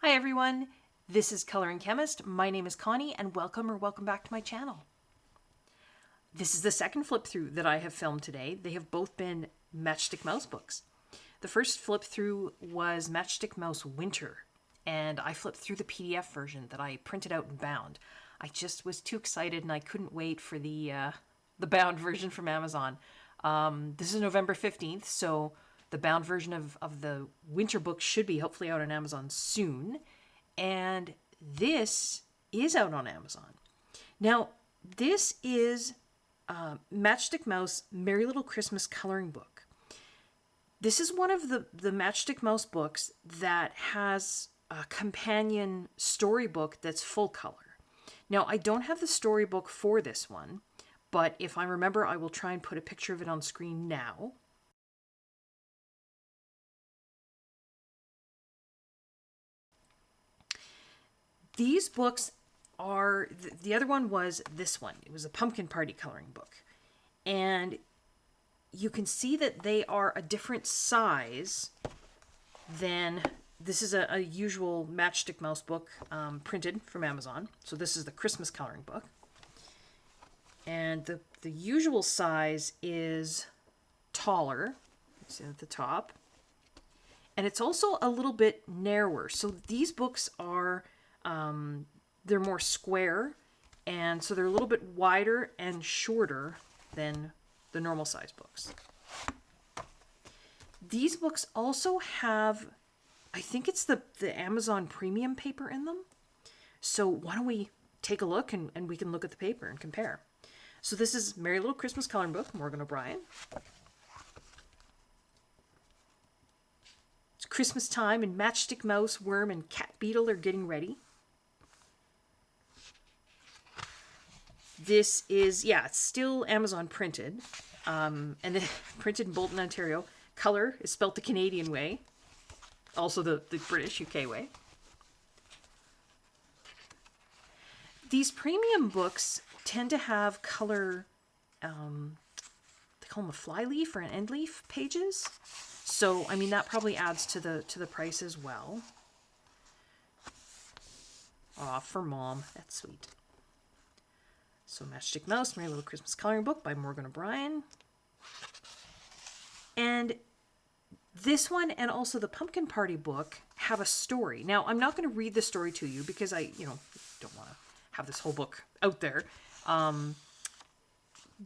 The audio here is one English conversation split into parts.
Hi everyone, this is Coloring Chemist. My name is Connie and welcome back to my channel. This is the second flip through that I have filmed today. They have both been Matchstick Mouse books. The first flip through was Matchstick Mouse Winter, and I flipped through the PDF version that I printed out and bound. I just was too excited and I couldn't wait for the bound version from Amazon. This is November 15th, so the bound version of the winter book should be hopefully out on Amazon soon. And this is out on Amazon. Now, this is Matchstick Mouse Merry Little Christmas Coloring Book. This is one of the Matchstick Mouse books that has a companion storybook that's full color. Now, I don't have the storybook for this one, but if I remember, I will try and put a picture of it on screen now. These books are, the other one was this one. It was a pumpkin party coloring book. And you can see that they are a different size than, this is a usual Matchstick Mouse book printed from Amazon. So this is the Christmas coloring book. And the usual size is taller, it's at the top. And it's also a little bit narrower. So these books are, they're more square, and so they're a little bit wider and shorter than the normal size books. These books also have, I think it's the Amazon premium paper in them. So why don't we take a look and we can look at the paper and compare. So this is Merry Little Christmas Coloring Book, Morgan O'Brien. It's Christmas time and Matchstick Mouse, Worm, and Cat Beetle are getting ready. This is, yeah, it's still Amazon printed, and then printed in Bolton, Ontario. Color is spelt the Canadian way, also the British, UK way. These premium books tend to have color, they call them a flyleaf or an end leaf pages. So, I mean, that probably adds to the price as well. Aw, for Mom, that's sweet. So Matchstick Mouse, Merry Little Christmas Coloring Book by Morgan O'Brien. And this one and also the Pumpkin Party book have a story. Now, I'm not going to read the story to you because I, don't want to have this whole book out there.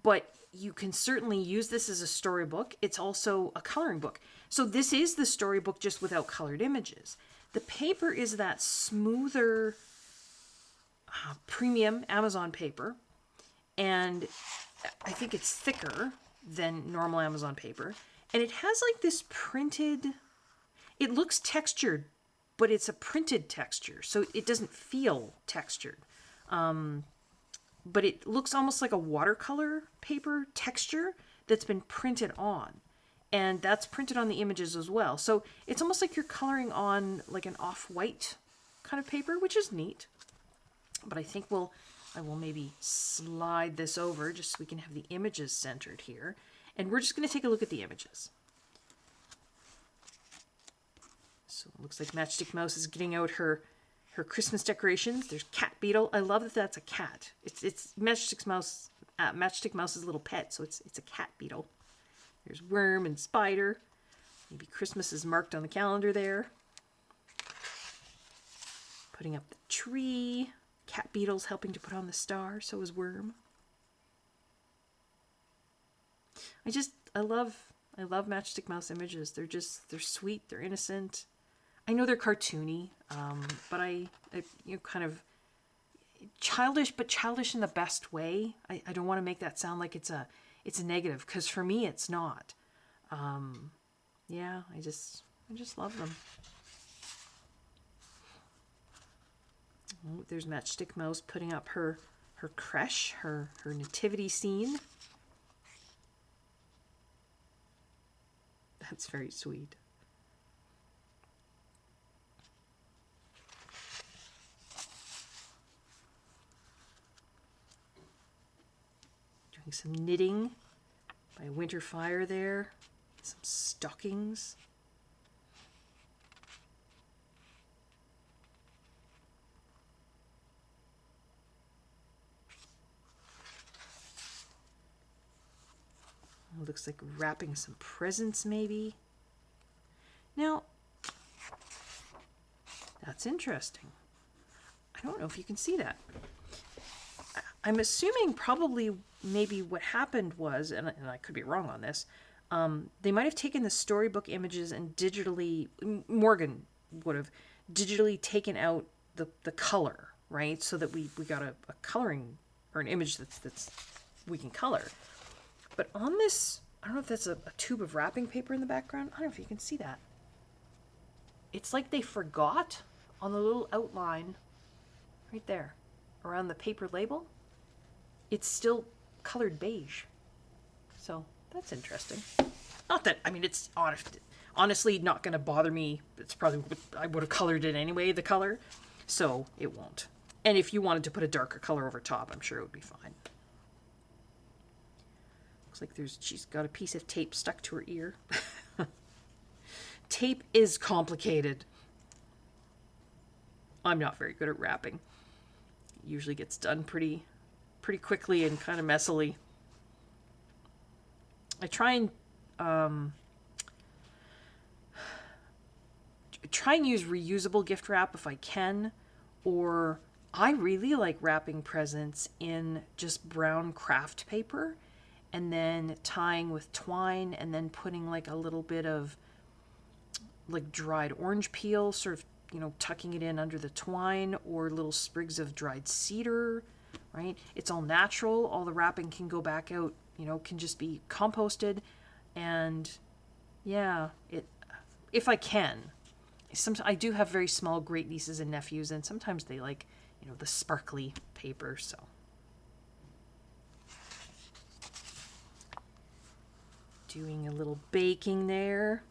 But you can certainly use this as a storybook. It's also a coloring book. So this is the storybook just without colored images. The paper is that smoother premium Amazon paper. And I think it's thicker than normal Amazon paper. And it has like this printed, it looks textured, but it's a printed texture. So it doesn't feel textured. But it looks almost like a watercolor paper texture that's been printed on. And that's printed on the images as well. So it's almost like you're coloring on like an off-white kind of paper, which is neat. But I think I will maybe slide this over just so we can have the images centered here. And we're just going to take a look at the images. So it looks like Matchstick Mouse is getting out her Christmas decorations. There's Cat Beetle. I love that that's a cat. It's Matchstick Mouse's little pet, so it's a cat beetle. There's Worm and Spider. Maybe Christmas is marked on the calendar there. Putting up the tree. Cat Beetle's helping to put on the star, so is Worm. I love Matchstick Mouse images. They're sweet, they're innocent. I know they're cartoony, but I kind of childish, but childish in the best way. I don't want to make that sound like it's a negative, because for me it's not. Yeah, I just love them. Oh, there's Matchstick Mouse putting up her creche, her nativity scene. That's very sweet. Doing some knitting by a winter fire there. Some stockings. It looks like wrapping some presents maybe. Now, that's interesting. I don't know if you can see that. I'm assuming probably maybe what happened was, and I could be wrong on this, they might have taken the storybook images and digitally, Morgan would have digitally taken out the color, right? So that we got a coloring or an image that's we can color. But on this, I don't know if that's a tube of wrapping paper in the background. I don't know if you can see that. It's like they forgot on the little outline right there around the paper label. It's still colored beige. So that's interesting. Not that, I mean, it's honestly not going to bother me. It's probably, I would have colored it anyway, the color. So it won't. And if you wanted to put a darker color over top, I'm sure it would be fine. Looks like she's got a piece of tape stuck to her ear. Tape is complicated. I'm not very good at wrapping. It usually gets done pretty quickly and kind of messily. I try and use reusable gift wrap if I can, or I really like wrapping presents in just brown craft paper and then tying with twine and then putting like a little bit of like dried orange peel, sort of, tucking it in under the twine, or little sprigs of dried cedar, right? It's all natural. All the wrapping can go back out, can just be composted. And yeah, if I can. Sometimes I do have very small great nieces and nephews, and sometimes they like, the sparkly paper, so. Doing a little baking there.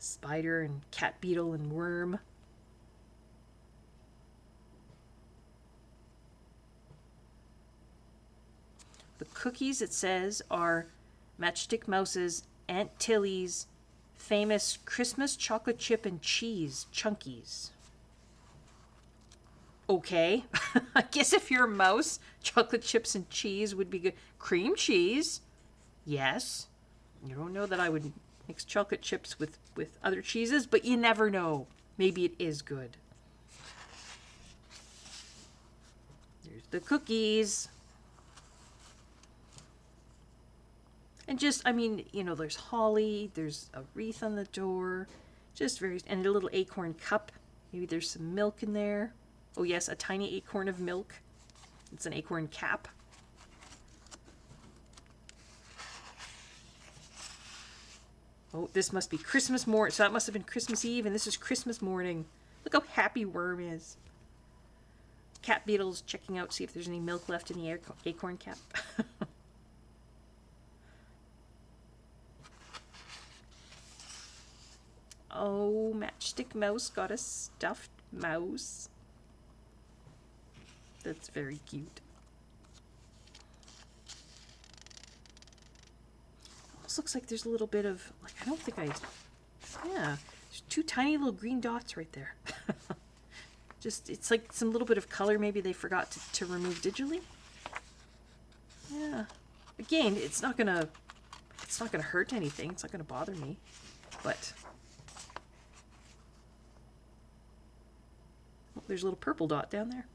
Spider and cat beetle and worm. The cookies, it says, are Matchstick Mouse's Aunt Tilly's famous Christmas chocolate chip and cheese chunkies. Okay. I guess if you're a mouse, chocolate chips and cheese would be good. Cream cheese. Yes. You don't know that I would mix chocolate chips with other cheeses, but you never know. Maybe it is good. There's the cookies. And just, there's holly, there's a wreath on the door, just and a little acorn cup. Maybe there's some milk in there. Oh yes, a tiny acorn of milk. It's an acorn cap. Oh, this must be Christmas morning. So that must have been Christmas Eve, and this is Christmas morning. Look how happy Worm is. Cat beetle's checking out, see if there's any milk left in the acorn cap. Oh, Matchstick Mouse got a stuffed mouse. That's very cute. Almost looks like there's a little bit of, yeah, there's two tiny little green dots right there. Just, it's like some little bit of color maybe they forgot to remove digitally. Yeah. Again, it's not gonna hurt anything. It's not gonna bother me, but. There's a little purple dot down there.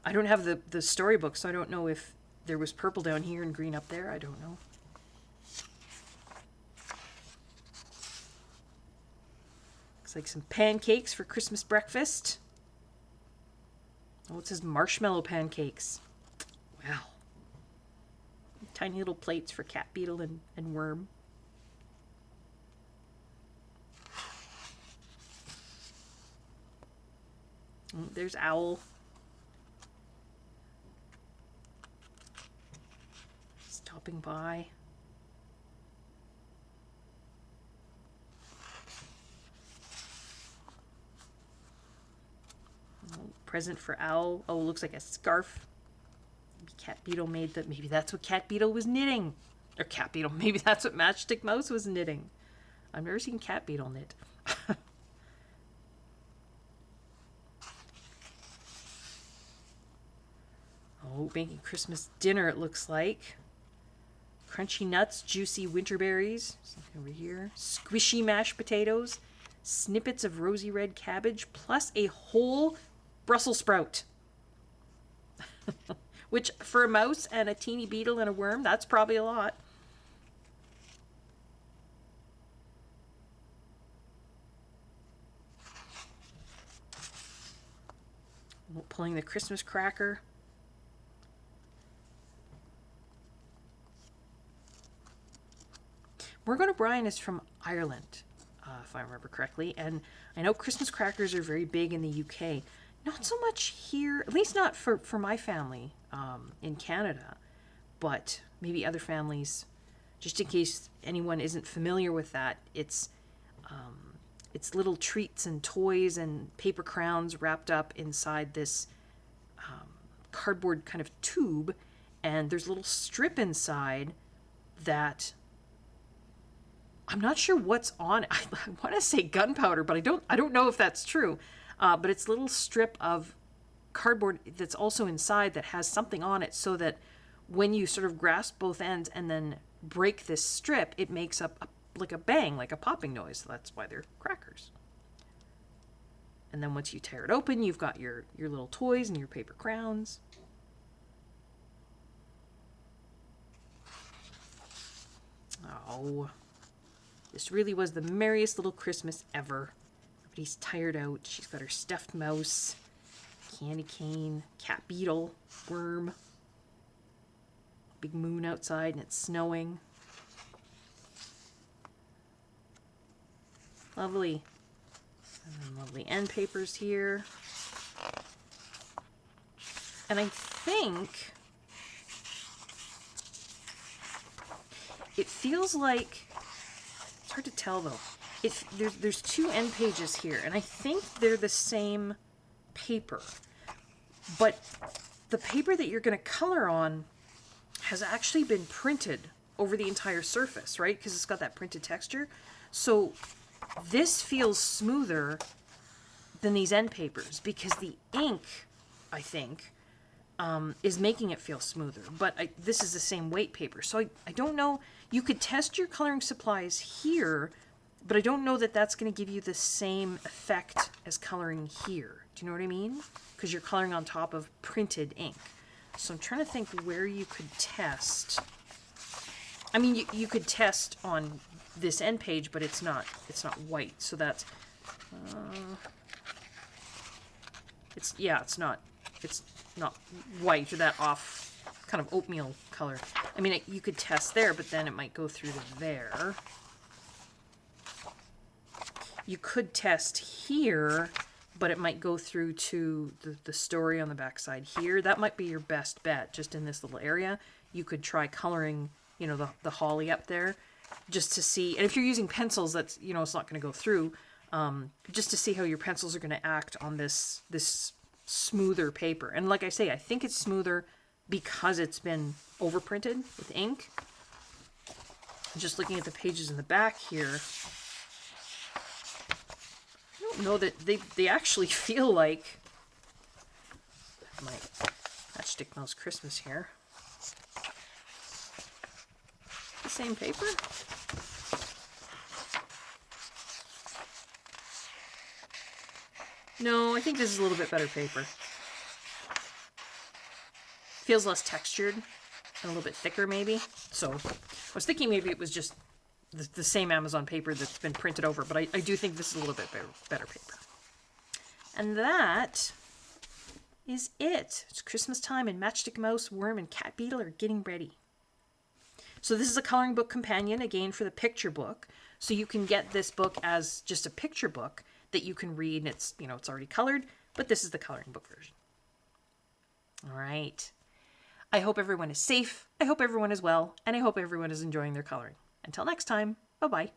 I don't have the storybook, so I don't know if there was purple down here and green up there. I don't know. Looks like some pancakes for Christmas breakfast. Oh, it says marshmallow pancakes. Wow. Tiny little plates for cat beetle and worm. There's Owl. Stopping by. Oh, present for Owl. Oh, looks like a scarf. Maybe Cat Beetle made that. Maybe that's what Cat Beetle was knitting. Or Cat Beetle. Maybe that's what Matchstick Mouse was knitting. I've never seen Cat Beetle knit. Oh, making Christmas dinner, it looks like. Crunchy nuts, juicy winter berries. Something over here. Squishy mashed potatoes. Snippets of rosy red cabbage, plus a whole Brussels sprout. Which, for a mouse and a teeny beetle and a worm, that's probably a lot. Pulling the Christmas cracker. Morgan O'Brien is from Ireland, if I remember correctly, and I know Christmas crackers are very big in the UK. Not so much here, at least not for my family in Canada, but maybe other families. Just in case anyone isn't familiar with that, it's little treats and toys and paper crowns wrapped up inside this cardboard kind of tube, and there's a little strip inside that I'm not sure what's on it. I want to say gunpowder, but I don't know if that's true. But it's a little strip of cardboard that's also inside that has something on it, so that when you sort of grasp both ends and then break this strip, it makes up like a bang, like a popping noise. So that's why they're crackers. And then once you tear it open, you've got your little toys and your paper crowns. Oh, this really was the merriest little Christmas ever. Everybody's tired out. She's got her stuffed mouse, candy cane, cat beetle, worm, big moon outside, and it's snowing. Lovely. And then lovely end papers here. And I think it feels like, it's hard to tell though. There's two end pages here, and I think they're the same paper. But the paper that you're going to color on has actually been printed over the entire surface, right? Because it's got that printed texture. So this feels smoother than these end papers, because the ink, I think, is making it feel smoother. But this is the same weight paper. So I don't know. You could test your coloring supplies here, but I don't know that that's going to give you the same effect as coloring here. Do you know what I mean? Because you're coloring on top of printed ink. So I'm trying to think where you could test. I mean, you could test on this end page, but it's not white. So that's it's not white, or that off kind of oatmeal color. I mean, you could test there, but then it might go through to there. You could test here, but it might go through to the story on the back side here. That might be your best bet, just in this little area. You could try coloring, the holly up there, just to see. And if you're using pencils, that's, it's not going to go through. Just to see how your pencils are going to act on this smoother paper. And like I say, I think it's smoother because it's been overprinted with ink. Just looking at the pages in the back here, I don't know that they actually feel like my Matchstick Mouse Christmas here. The same paper? No, I think this is a little bit better paper. Feels less textured and a little bit thicker maybe. So I was thinking maybe it was just the same Amazon paper that's been printed over, but I do think this is a little bit better paper. And that is it. It's Christmas time, and Matchstick Mouse, Worm, and Cat Beetle are getting ready. So this is a coloring book companion, again, for the picture book. So you can get this book as just a picture book that you can read, and it's, it's already colored, but this is the coloring book version. All right. I hope everyone is safe. I hope everyone is well, and I hope everyone is enjoying their coloring. Until next time, bye-bye.